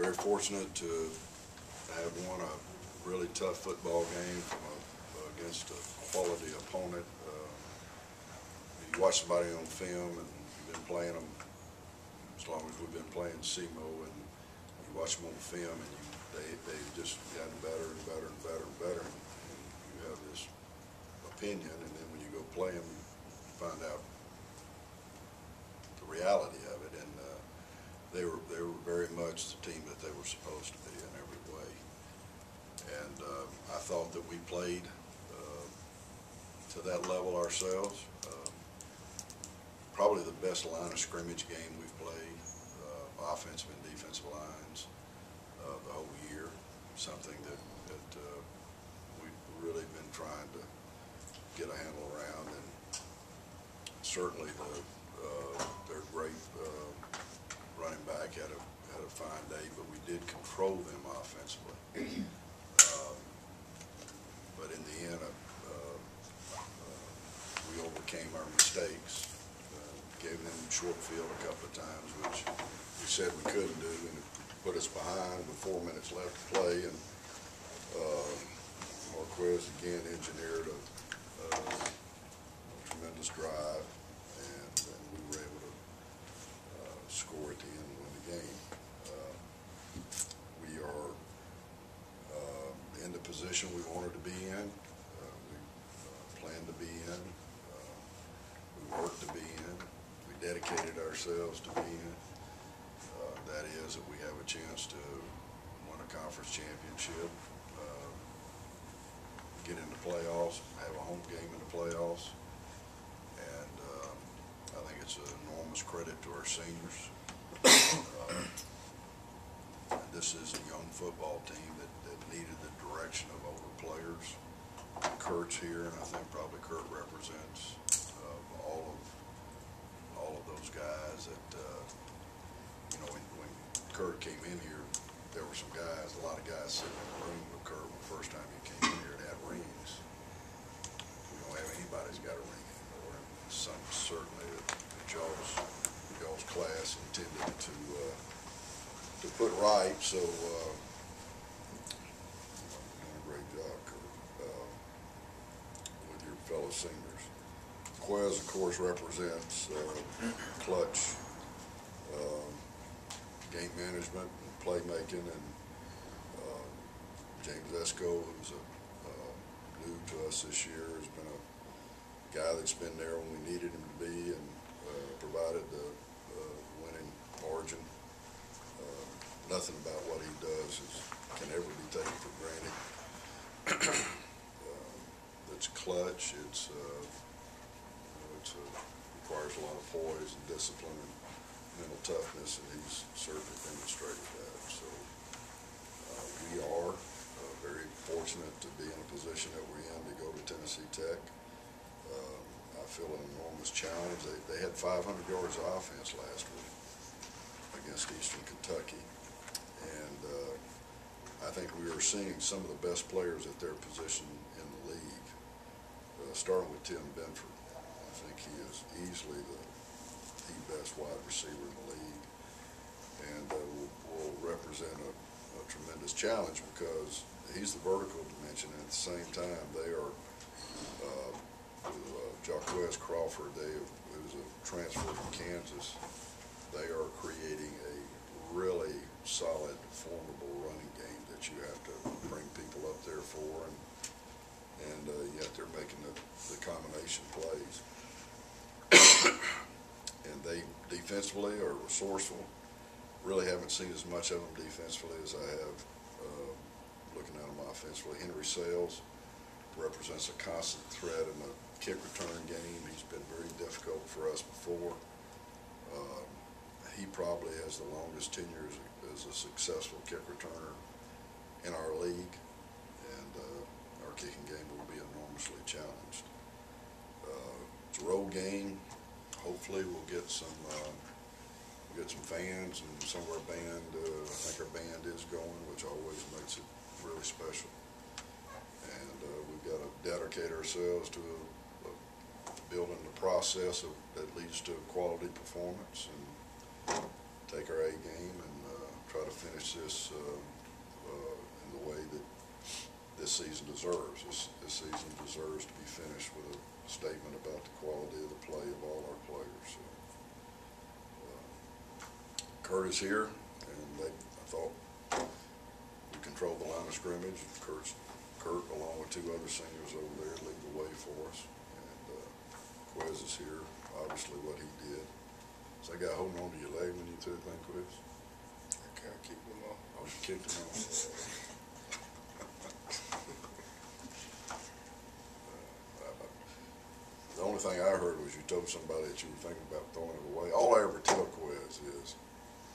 very fortunate to have won a really tough football game against a quality opponent. You watch somebody on film and you've been playing them as long as we've been playing SEMO, and you watch them on film and they've just gotten better and better and better and better, and you have this opinion, and then when you go play them, you find out the reality of it, and they were very much the team that they were supposed to be in every way. And I thought that we played to that level ourselves. Probably the best line of scrimmage game we've played, offensive and defensive lines, the whole year. Something that we've really been trying to get a handle around, and certainly their great running back had a fine day, but we did control them offensively. But in the end, we overcame our mistakes, gave them short field a couple of times, which we said we couldn't do, and it put us behind with 4 minutes left to play, and Marquez again engineered a tremendous drive, and we were able to score at the end and win the game. We are in the position we wanted to be in. We planned to be in. We worked to be in. We dedicated ourselves to be in. That is that we have a chance to win a conference championship, get into playoffs, have a home game in the playoffs, and I think it's an enormous credit to our seniors. This is a young football team that needed the direction of older players. Kurt's here, and I think probably Kurt represents all of those guys that when Kurt came in here, there were some guys, a lot of guys sitting in the room with Kurt the first time he came in here and had rings. We don't have anybody that's got a ring anymore, and some certainly that y'all's class intended to put right. So you're doing a great job, Kurt, with your fellow seniors. Quez, of course, represents clutch game management and playmaking, and James Esco, who's new to us this year, has been a guy that's been there when we needed him to be, and provided the winning margin. Nothing about what he does can ever be taken for granted. It's clutch. It requires a lot of poise and discipline and mental toughness, and he's certainly demonstrated that. So we are very fortunate to be in a position that we're in to go to Tennessee Tech. I feel an enormous challenge. They had 500 yards of offense last week against Eastern Kentucky, and I think we are seeing some of the best players at their position in the league, starting with Tim Benford. I think he is easily the best wide receiver in the league, and will represent a tremendous challenge because he's the vertical dimension, and at the same time they are Jack Crawford, who's a transfer from Kansas. They are creating a really solid, formidable running game that you have to bring people up there for, and yet they're making the combination plays. And they defensively are resourceful. Really haven't seen as much of them defensively as I have looking at them offensively. Henry Sales represents a constant threat in the kick return game. He's been very difficult for us before. He probably has the longest tenure as a successful kick returner in our league, and our kicking game will be enormously challenged. It's a road game. Hopefully we'll get some fans, and some of our band, I think our band is going, which always makes it really special. And we've got to dedicate ourselves to building the process that leads to quality performance, and take our A game and try to finish this in the way that this season deserves. This season deserves to be finished with a statement about the quality of the play of all our players. So, Kurt is here, and I thought we controlled the line of scrimmage. Kurt, along with two other seniors over there, lead the way for us. And Quez is here, obviously what he did. Is that guy holding on to your leg when you threw the thing, Quez? I kind of kicked him off. Oh, you kicked him off. The only thing I heard was you told somebody that you were thinking about throwing it away. All I ever tell Quez is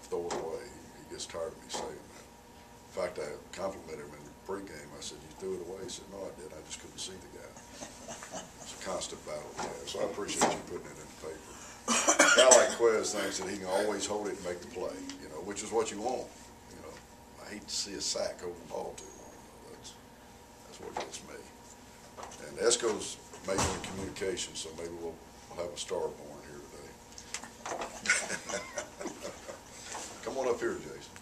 throw it away. He gets tired of me saying that. In fact, I complimented him in the pregame. I said, you threw it away? He said, no, I didn't. I just couldn't see the guy. It's a constant battle we have. So I appreciate you putting it in the paper. A guy like Quez thinks that he can always hold it and make the play, you know, which is what you want. You know, I hate to see a sack hold the ball too long. You know, that's what gets me. And Esco's major in communication, so maybe we'll have a star born here today. Come on up here, Jason.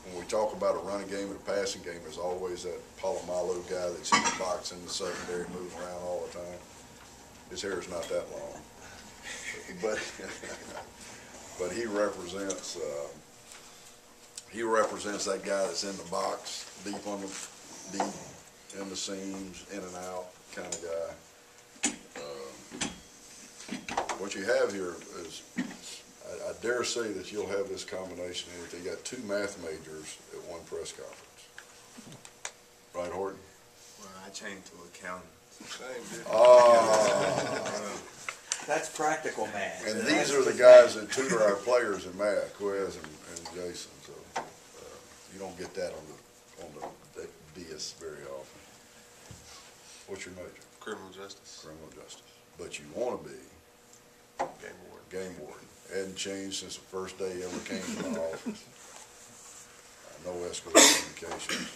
When we talk about a running game and a passing game, there's always that Palomalo guy that's in the box in the secondary moving around all the time. His hair is not that long, but he represents that guy that's in the box, deep in the seams, in and out kind of guy. What you have here is, I dare say that you'll have this combination here. You got two math majors at one press conference. Right, Horton? Well, I changed to accounting. That's practical math. And these are the guys that tutor our players in math, Quez and Jason. So you don't get that on the DS very often. What's your major? Criminal justice. Criminal justice. But you want to be Game warden. game warden. Hadn't changed since the first day you ever came to my office. I know Esco communications.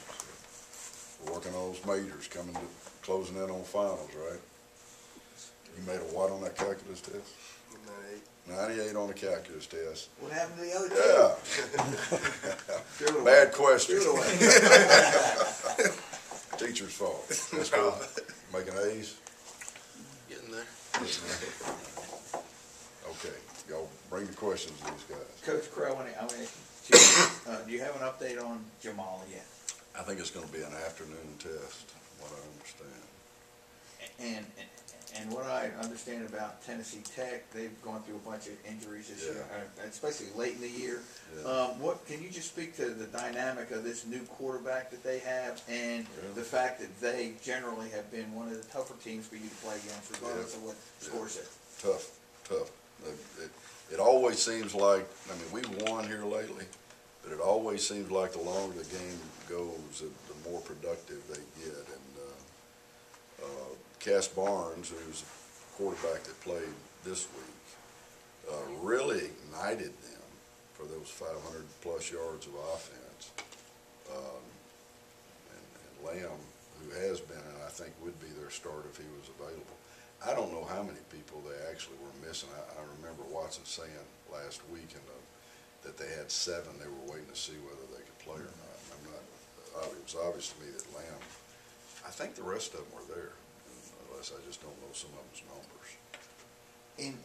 We're working on those majors, closing in on finals, right? You made a what on that calculus test? 98 on the calculus test. What happened to the other two? Yeah. Bad question. Teacher's fault. Let's go. Making A's? Getting there. Okay. Y'all bring the questions to these guys. Coach Crowe, do you have an update on Jamal yet? I think it's going to be an afternoon test, what I understand. And what I understand about Tennessee Tech, they've gone through a bunch of injuries this year, especially late in the year. Yeah. What can you just speak to the dynamic of this new quarterback that they have, and the fact that they generally have been one of the tougher teams for you to play against, regardless of what score says? Tough. It always seems like, I mean, we've won here lately, but it always seems like the longer the game goes, the more productive they get. And Cass Barnes, who's the quarterback that played this week, really ignited them for those 500-plus yards of offense. And Lamb, who has been, and I think would be their start if he was available. I don't know how many people they actually were missing. I remember Watson saying last week that they had 7. They were waiting to see whether they could play or not. It was obvious to me that Lamb, I think the rest of them were there, unless I just don't know some of them's numbers. In